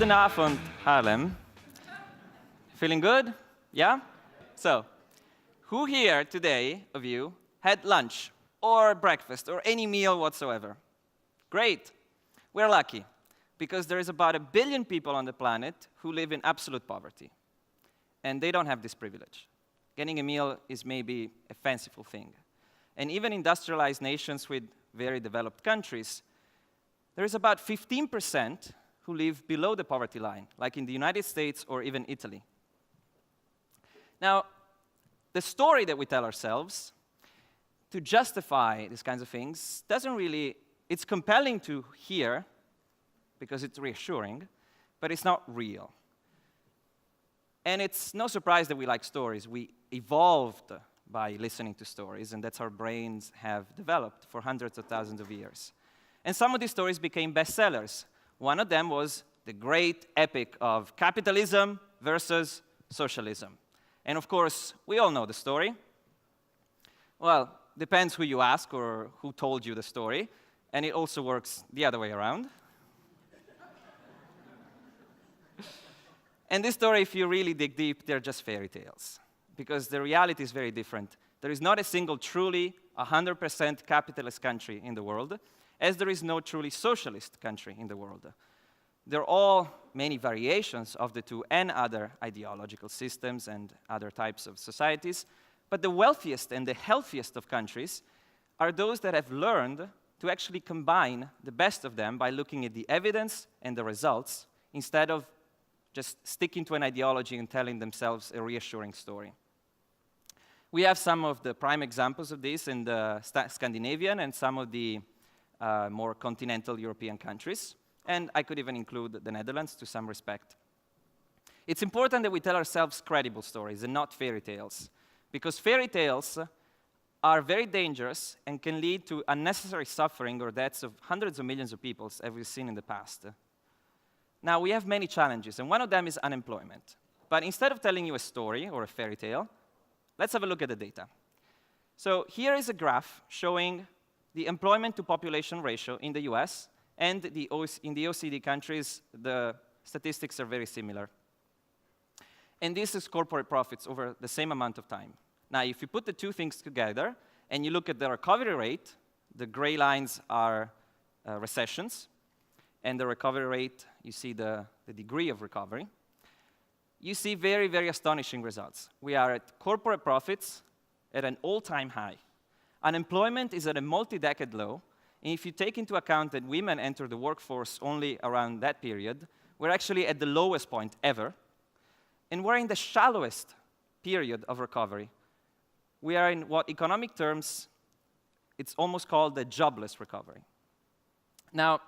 Goedenavond, Haarlem. Feeling good? Yeah? So, who here today of you had lunch or breakfast or any meal whatsoever? Great. We're lucky, because there is about 1 billion people on the planet who live in absolute poverty. And they don't have this privilege. Getting a meal is maybe a fanciful thing. And even industrialized nations with very developed countries, there is about 15% who live below the poverty line, like in the United States or even Italy. Now, the story that we tell ourselves to justify these kinds of things doesn't really, it's compelling to hear because it's reassuring, but it's not real. And it's no surprise that we like stories. We evolved by listening to stories, and that's how our brains have developed for hundreds of thousands of years. And some of these stories became bestsellers. One of them was the great epic of capitalism versus socialism. And of course, we all know the story. Well, depends who you ask or who told you the story, and it also works the other way around. And this story, if you really dig deep, they're just fairy tales, because the reality is very different. There is not a single truly 100% capitalist country in the world, as there is no truly socialist country in the world. They're all many variations of the two and other ideological systems and other types of societies, but the wealthiest and the healthiest of countries are those that have learned to actually combine the best of them by looking at the evidence and the results instead of just sticking to an ideology and telling themselves a reassuring story. We have some of the prime examples of this in the Scandinavian and some of the more continental European countries, and I could even include the Netherlands to some respect. It's important that we tell ourselves credible stories and not fairy tales, because fairy tales are very dangerous and can lead to unnecessary suffering or deaths of hundreds of millions of people, as we've seen in the past. Now, we have many challenges, and one of them is unemployment. But instead of telling you a story or a fairy tale, let's have a look at the data. So here is a graph showing the employment to population ratio in the US, and in the OECD countries, the statistics are very similar. And this is corporate profits over the same amount of time. Now, if you put the two things together, and you look at the recovery rate, the gray lines are recessions, and the recovery rate, you see the degree of recovery, you see very, very astonishing results. We are at corporate profits at an all-time high. Unemployment is at a multi-decade low, and if you take into account that women enter the workforce only around that period, we're actually at the lowest point ever, and we're in the shallowest period of recovery. We are in what economic terms, it's almost called the jobless recovery. Now,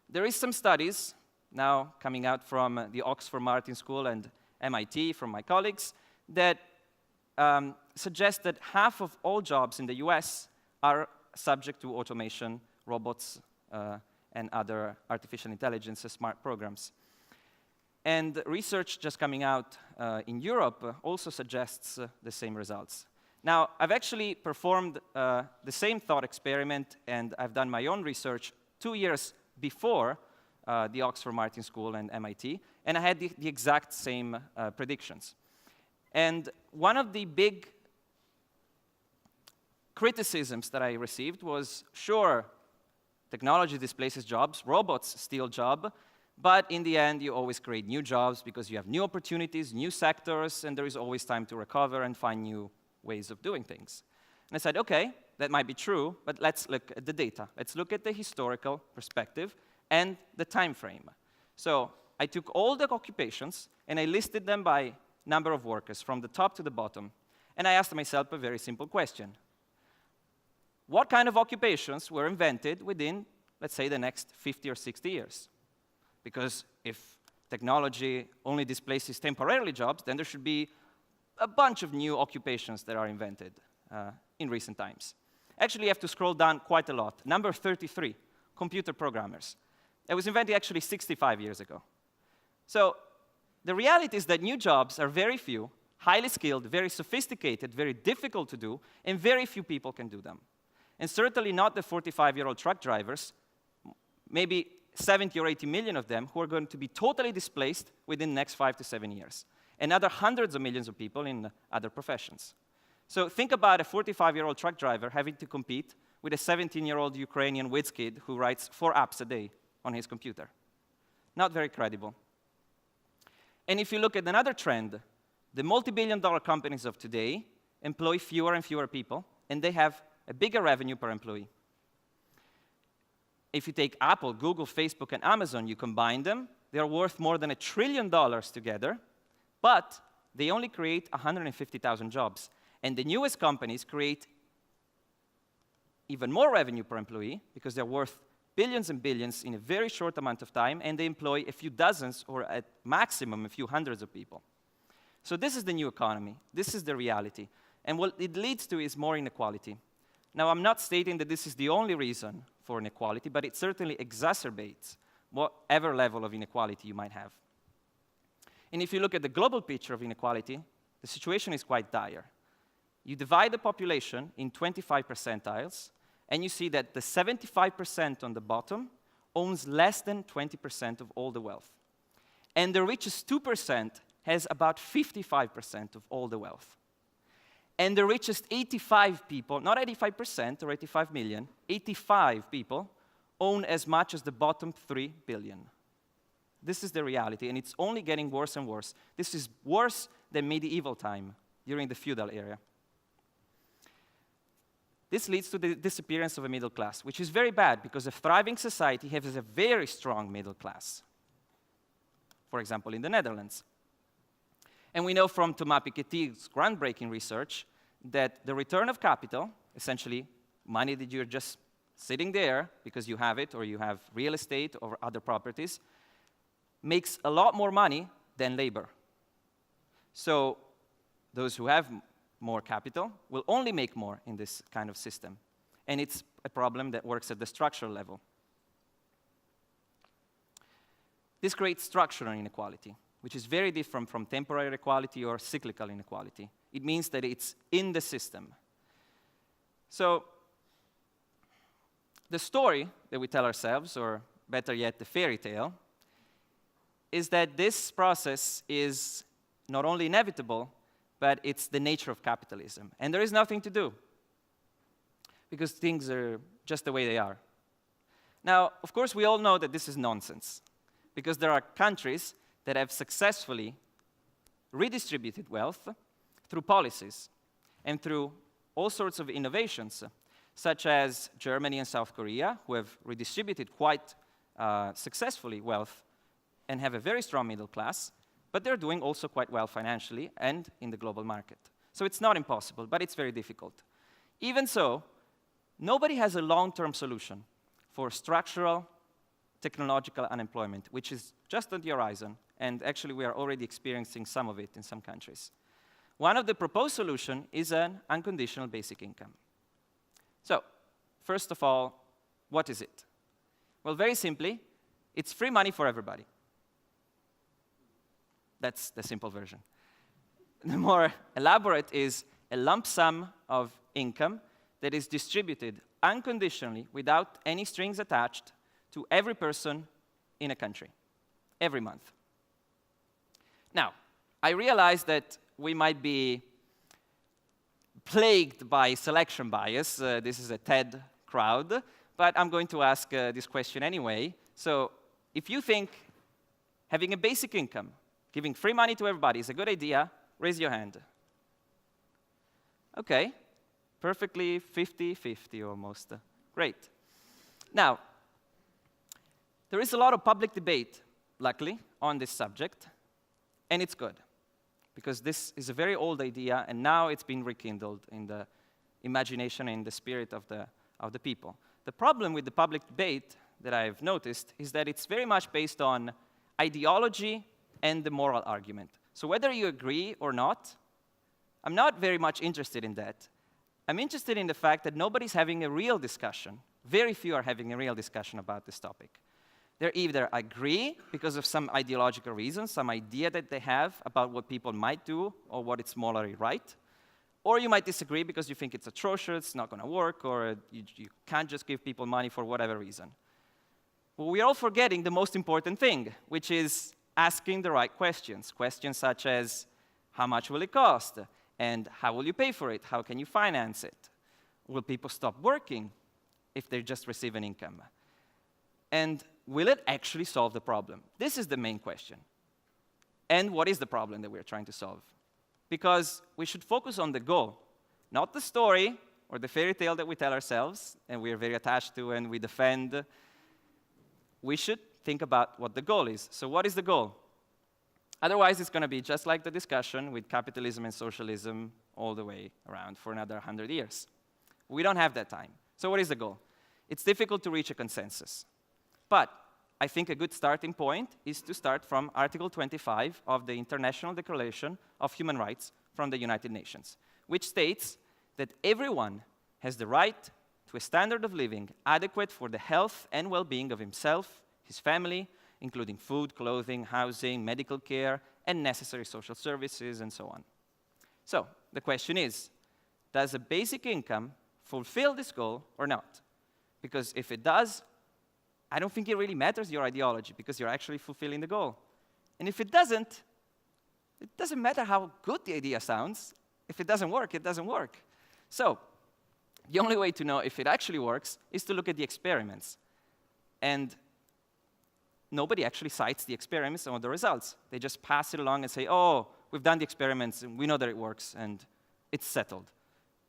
there is some studies now coming out from the Oxford Martin School and MIT, from my colleagues, that suggest that half of all jobs in the US are subject to automation, robots, and other artificial intelligence smart programs. And research just coming out in Europe also suggests the same results. Now, I've actually performed the same thought experiment, and I've done my own research 2 years before the Oxford Martin School and MIT, and I had the exact same predictions. And one of the big criticisms that I received was, sure, technology displaces jobs, robots steal jobs, but in the end, you always create new jobs because you have new opportunities, new sectors, and there is always time to recover and find new ways of doing things. And I said, okay, that might be true, but let's look at the data. Let's look at the historical perspective and the time frame. So I took all the occupations, and I listed them by number of workers, from the top to the bottom. And I asked myself a very simple question. What kind of occupations were invented within, let's say, the next 50 or 60 years? Because if technology only displaces temporarily jobs, then there should be a bunch of new occupations that are invented in recent times. Actually, you have to scroll down quite a lot. Number 33, computer programmers. It was invented actually 65 years ago. So the reality is that new jobs are very few, highly skilled, very sophisticated, very difficult to do, and very few people can do them. And certainly not the 45-year-old truck drivers. Maybe 70 or 80 million of them who are going to be totally displaced within the next 5 to 7 years. And other hundreds of millions of people in other professions. So think about a 45-year-old truck driver having to compete with a 17-year-old Ukrainian whiz kid who writes 4 apps a day on his computer. Not very credible. And if you look at another trend, the multi-billion-dollar companies of today employ fewer and fewer people, and they have a bigger revenue per employee. If you take Apple, Google, Facebook, and Amazon, you combine them, they are worth more than $1 trillion together, but they only create 150,000 jobs. And the newest companies create even more revenue per employee because they're worth billions and billions in a very short amount of time, and they employ a few dozens or at maximum a few hundreds of people. So this is the new economy. This is the reality. And what it leads to is more inequality. Now, I'm not stating that this is the only reason for inequality, but it certainly exacerbates whatever level of inequality you might have. And if you look at the global picture of inequality, the situation is quite dire. You divide the population in 25 percentiles, and you see that the 75% on the bottom owns less than 20% of all the wealth. And the richest 2% has about 55% of all the wealth. And the richest 85 people, not 85% or 85 million, 85 people own as much as the bottom 3 billion. This is the reality, and it's only getting worse and worse. This is worse than medieval time during the feudal era. This leads to the disappearance of a middle class, which is very bad because a thriving society has a very strong middle class. For example, in the Netherlands. And we know from Thomas Piketty's groundbreaking research that the return of capital, essentially money that you're just sitting there because you have it or you have real estate or other properties, makes a lot more money than labor. So those who have more capital will only make more in this kind of system. And it's a problem that works at the structural level. This creates structural inequality, which is very different from temporary equality or cyclical inequality. It means that it's in the system. So the story that we tell ourselves, or better yet, the fairy tale, is that this process is not only inevitable, but it's the nature of capitalism. And there is nothing to do, because things are just the way they are. Now, of course, we all know that this is nonsense, because there are countries that have successfully redistributed wealth through policies and through all sorts of innovations, such as Germany and South Korea, who have redistributed quite successfully wealth and have a very strong middle class, but they're doing also quite well financially and in the global market. So it's not impossible, but it's very difficult. Even so, nobody has a long-term solution for structural technological unemployment, which is just on the horizon, and actually we are already experiencing some of it in some countries. One of the proposed solutions is an unconditional basic income. So, first of all, what is it? Well, very simply, it's free money for everybody. That's the simple version. The more elaborate is a lump sum of income that is distributed unconditionally, without any strings attached, to every person in a country, every month. Now, I realize that we might be plagued by selection bias. This is a TED crowd, but I'm going to ask this question anyway. So, if you think having a basic income, giving free money to everybody is a good idea, raise your hand. Okay, perfectly 50-50 almost. Great. Now, there is a lot of public debate, luckily, on this subject, and it's good, because this is a very old idea, and now it's been rekindled in the imagination and the spirit of the people. The problem with the public debate that I've noticed is that it's very much based on ideology and the moral argument. So whether you agree or not, I'm not very much interested in that. I'm interested in the fact that nobody's having a real discussion. Very few are having a real discussion about this topic. They either agree because of some ideological reason, some idea that they have about what people might do or what is morally right, or you might disagree because you think it's atrocious, it's not going to work, or you can't just give people money for whatever reason. But we're all forgetting the most important thing, which is asking the right questions. Questions such as, how much will it cost? And how will you pay for it? How can you finance it? Will people stop working if they just receive an income? And will it actually solve the problem? This is the main question. And what is the problem that we're trying to solve? Because we should focus on the goal, not the story or the fairy tale that we tell ourselves and we are very attached to and we defend. We should think about what the goal is. So what is the goal? Otherwise, it's going to be just like the discussion with capitalism and socialism all the way around for another 100 years. We don't have that time. So what is the goal? It's difficult to reach a consensus. But I think a good starting point is to start from Article 25 of the International Declaration of Human Rights from the United Nations, which states that everyone has the right to a standard of living adequate for the health and well-being of himself, his family, including food, clothing, housing, medical care, and necessary social services, and so on. So the question is, does a basic income fulfill this goal or not? Because if it does, I don't think it really matters your ideology, because you're actually fulfilling the goal. And if it doesn't matter how good the idea sounds. If it doesn't work, it doesn't work. So the only way to know if it actually works is to look at the experiments. And nobody actually cites the experiments or the results. They just pass it along and say, oh, we've done the experiments, and we know that it works, and it's settled.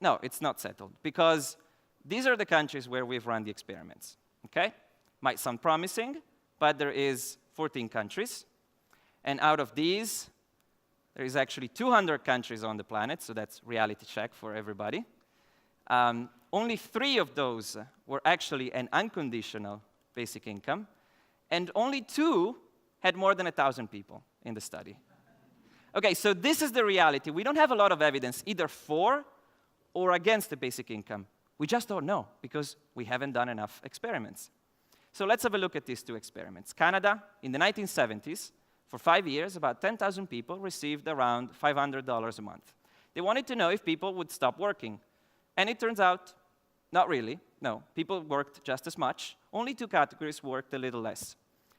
No, it's not settled, because these are the countries where we've run the experiments, okay? Might sound promising, but there is 14 countries. And out of these, there is actually 200 countries on the planet, so that's reality check for everybody. Only 3 of those were actually an unconditional basic income, and only 2 had more than 1,000 people in the study. Okay, so this is the reality. We don't have a lot of evidence either for or against the basic income. We just don't know, because we haven't done enough experiments. So let's have a look at these 2 experiments. Canada, in the 1970s, for 5 years, about 10,000 people received around $500 a month. They wanted to know if people would stop working. And it turns out, not really. No, people worked just as much. Only 2 categories worked a little less.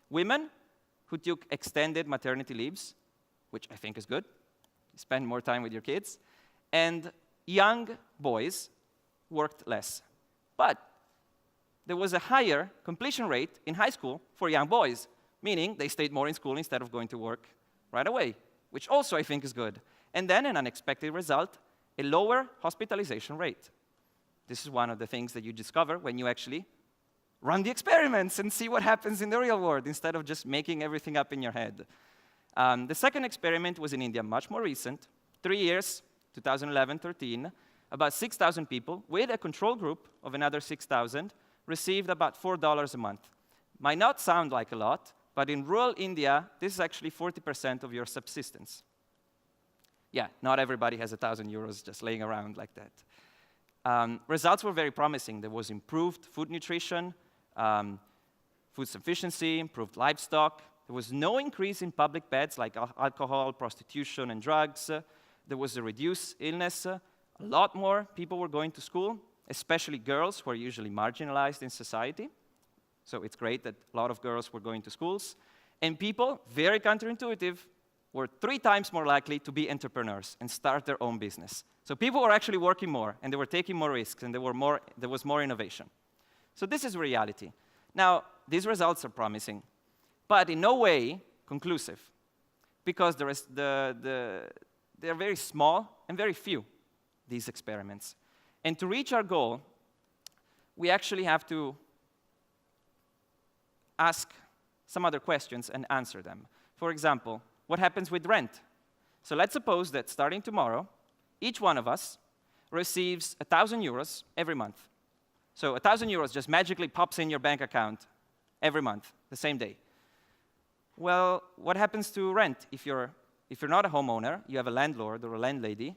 Women who took extended maternity leaves, which I think is good. You spend more time with your kids. And young boys worked less. But there was a higher completion rate in high school for young boys, meaning they stayed more in school instead of going to work right away, which also I think is good. And then an unexpected result, a lower hospitalization rate. This is one of the things that you discover when you actually run the experiments and see what happens in the real world instead of just making everything up in your head. The second experiment was in India, much more recent, 3 years, 2011-13, about 6,000 people with a control group of another 6,000 received about $4 a month. Might not sound like a lot, but in rural India, this is actually 40% of your subsistence. Yeah, not everybody has 1,000 euros just laying around like that. Results were very promising. There was improved food nutrition, food sufficiency, improved livestock. There was no increase in public beds like alcohol, prostitution, and drugs. There was a reduced illness. A lot more people were going to school, especially girls who are usually marginalized in society. So it's great that a lot of girls were going to schools. And people, very counterintuitive, were 3 times more likely to be entrepreneurs and start their own business. So people were actually working more, and they were taking more risks, and there was more innovation. So this is reality. Now, these results are promising, but in no way conclusive, because they're very small and very few, these experiments. And to reach our goal, we actually have to ask some other questions and answer them. For example, what happens with rent? So let's suppose that starting tomorrow, each one of us receives 1,000 euros every month. So 1,000 euros just magically pops in your bank account every month, the same day. Well, what happens to rent? If you're not a homeowner, you have a landlord or a landlady,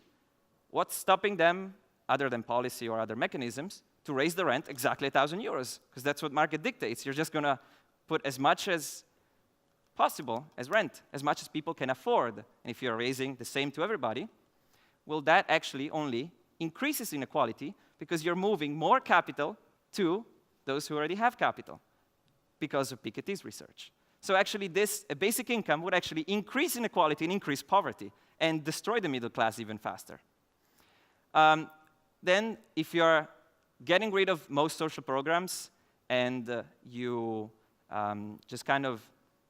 what's stopping them, other than policy or other mechanisms, to raise the rent exactly 1,000 euros? Because that's what market dictates. You're just going to put as much as possible as rent, as much as people can afford. And if you're raising the same to everybody, well, that actually only increases inequality because you're moving more capital to those who already have capital. because of Piketty's research. So actually a basic income would actually increase inequality and increase poverty and destroy the middle class even faster. Then if you're getting rid of most social programs and you just kind of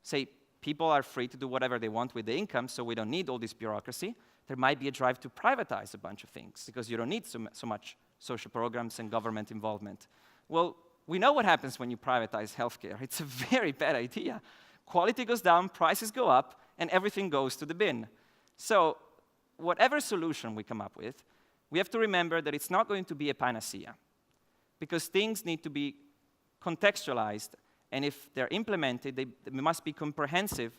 say people are free to do whatever they want with the income, so we don't need all this bureaucracy, there might be a drive to privatize a bunch of things because you don't need so much social programs and government involvement. Well, we know what happens when you privatize healthcare. It's a very bad idea. Quality goes down, prices go up, and everything goes to the bin. So whatever solution we come up with, we have to remember that it's not going to be a panacea because things need to be contextualized, and if they're implemented, they must be comprehensive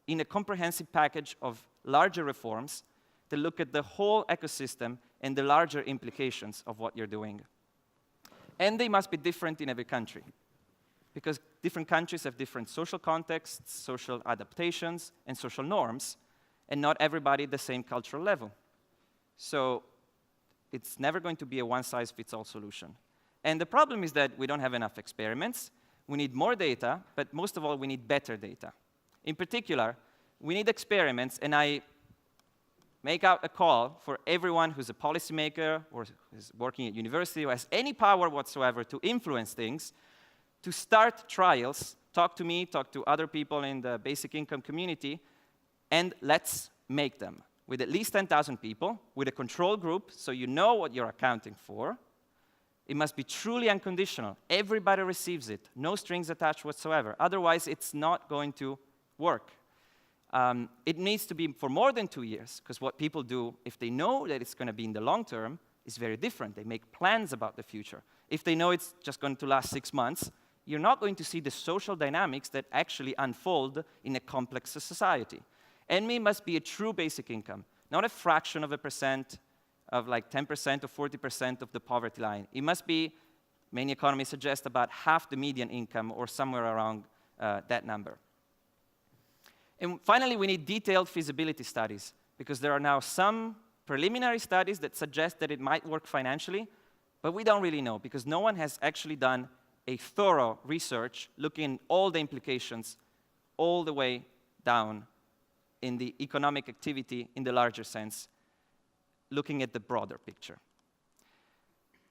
in a comprehensive package of larger reforms that look at the whole ecosystem and the larger implications of what you're doing. And they must be different in every country, because different countries have different social contexts, social adaptations, and social norms, and not everybody at the same cultural level. So it's never going to be a one-size-fits-all solution. And the problem is that we don't have enough experiments. We need more data, but most of all, we need better data. In particular, we need experiments, and I make out a call for everyone who's a policymaker or is working at university or has any power whatsoever to influence things, to start trials, talk to me, talk to other people in the basic income community, and let's make them with at least 10,000 people, with a control group, so you know what you're accounting for. It must be truly unconditional. Everybody receives it, no strings attached whatsoever. Otherwise, it's not going to work. It needs to be for more than 2 years, because what people do, if they know that it's going to be in the long term, is very different. They make plans about the future. If they know it's just going to last 6 months, you're not going to see the social dynamics that actually unfold in a complex society. NMI must be a true basic income, not a fraction of a percent of like 10% or 40% of the poverty line. It must be, many economists suggest, about half the median income or somewhere around that number. And finally, we need detailed feasibility studies, because there are now some preliminary studies that suggest that it might work financially, but we don't really know, because no one has actually done a thorough research looking at all the implications all the way down in the economic activity in the larger sense, looking at the broader picture.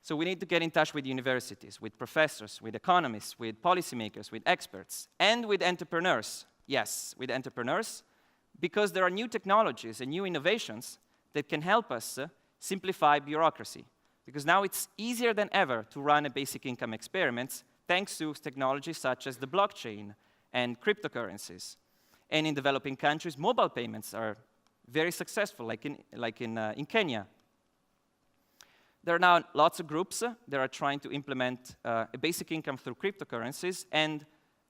So we need to get in touch with universities, with professors, with economists, with policymakers, with experts, and with entrepreneurs. Yes, with entrepreneurs, because there are new technologies and new innovations that can help us simplify bureaucracy. Because now it's easier than ever to run a basic income experiment thanks to technologies such as the blockchain and cryptocurrencies. And in developing countries, mobile payments are very successful, like in Kenya. There are now lots of groups that are trying to implement a basic income through cryptocurrencies, and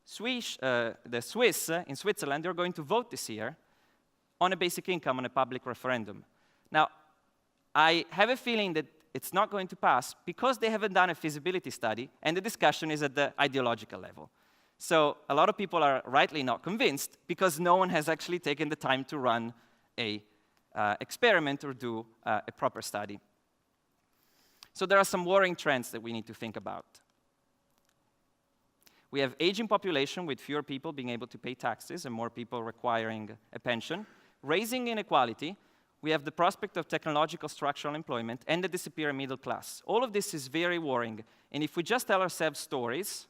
the Swiss in Switzerland, they're going to vote this year on a basic income on a public referendum. Now, I have a feeling that it's not going to pass because they haven't done a feasibility study, and the discussion is at the ideological level. So a lot of people are rightly not convinced because no one has actually taken the time to run an experiment or do a proper study. So there are some worrying trends that we need to think about. We have aging population with fewer people being able to pay taxes and more people requiring a pension. Raising inequality, we have the prospect of technological structural employment and the disappearing middle class. All of this is very worrying. And if we just tell ourselves stories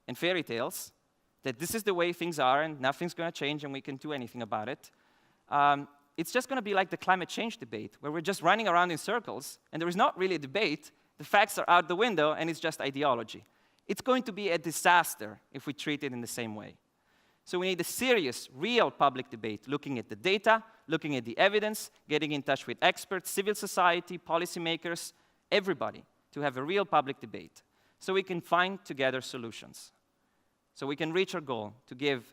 and fairy tales, that this is the way things are and nothing's going to change and we can do anything about it, it's just going to be like the climate change debate, where we're just running around in circles and there is not really a debate, the facts are out the window and it's just ideology. It's going to be a disaster if we treat it in the same way. So we need a serious, real public debate, looking at the data, looking at the evidence, getting in touch with experts, civil society, policymakers, everybody, to have a real public debate, so we can find together solutions. So we can reach our goal to give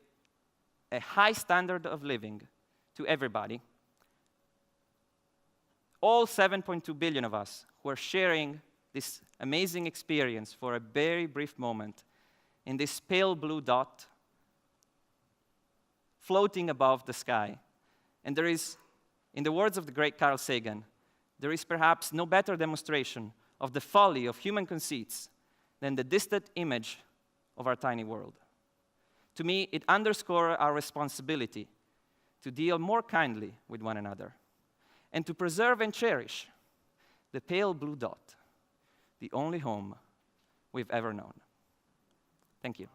a high standard of living to everybody. All 7.2 billion of us who are sharing this amazing experience for a very brief moment in this pale blue dot floating above the sky. And there is, in the words of the great Carl Sagan, there is perhaps no better demonstration of the folly of human conceits than the distant image of our tiny world. To me, it underscores our responsibility to deal more kindly with one another and to preserve and cherish the pale blue dot, the only home we've ever known. Thank you.